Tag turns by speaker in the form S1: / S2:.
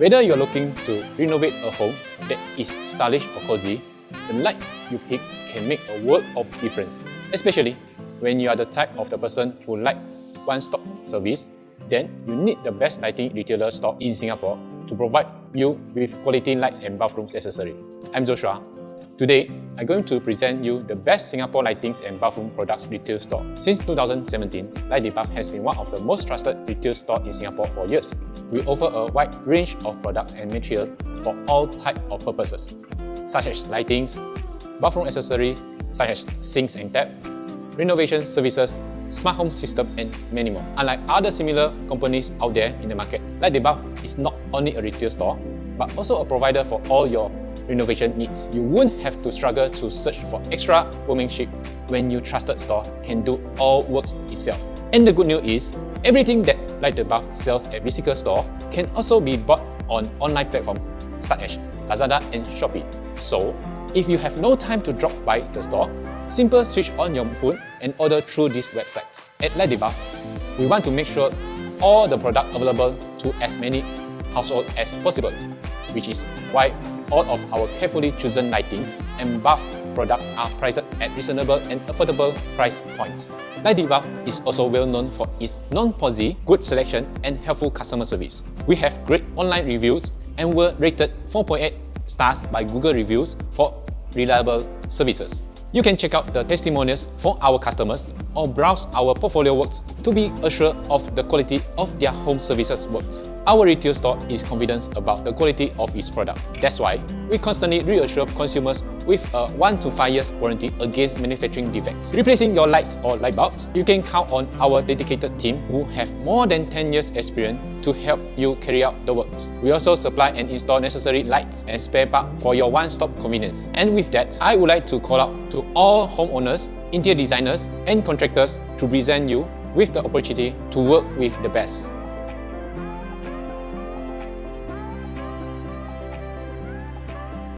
S1: Whether you're looking to renovate a home that is stylish or cozy, the light you pick can make a world of difference. Especially when you are the type of the person who like one-stop service, then you need the best lighting retailer stock in Singapore to provide you with quality lights and bathroom accessories. I'm Joshua. Today, I'm going to present you the best Singapore lightings and bathroom products retail store. Since 2017, Light Debuff has been one of the most trusted retail stores in Singapore for years. We offer a wide range of products and materials for all types of purposes, such as lightings, bathroom accessories, such as sinks and taps, renovation services, smart home system, and many more. Unlike other similar companies out there in the market, Light Debuff is not only a retail store, but also a provider for all your renovation needs. You won't have to struggle to search for extra workmanship when your trusted store can do all works itself. And the good news is, everything that Light Debuff sells at physical store can also be bought on online platforms such as Lazada and Shopee. So, if you have no time to drop by the store, simply switch on your phone and order through this website. At Light Debuff, we want to make sure all the products available to as many households as possible, which is why all of our carefully chosen lightings and bath products are priced at reasonable and affordable price points. Light Debuff is also well known for its non-posy, good selection, and helpful customer service. We have great online reviews and were rated 4.8 stars by Google Reviews for reliable services. You can check out the testimonials for our customers or browse our portfolio works to be assured of the quality of their home services works. Our retail store is confident about the quality of its product. That's why we constantly reassure consumers with a 1 to 5 years warranty against manufacturing defects. Replacing your lights or light bulbs, you can count on our dedicated team who have more than 10 years experience to help you carry out the works. We also supply and install necessary lights and spare parts for your one-stop convenience. And with that, I would like to call out to all homeowners, interior designers, and contractors to present you with the opportunity to work with the best.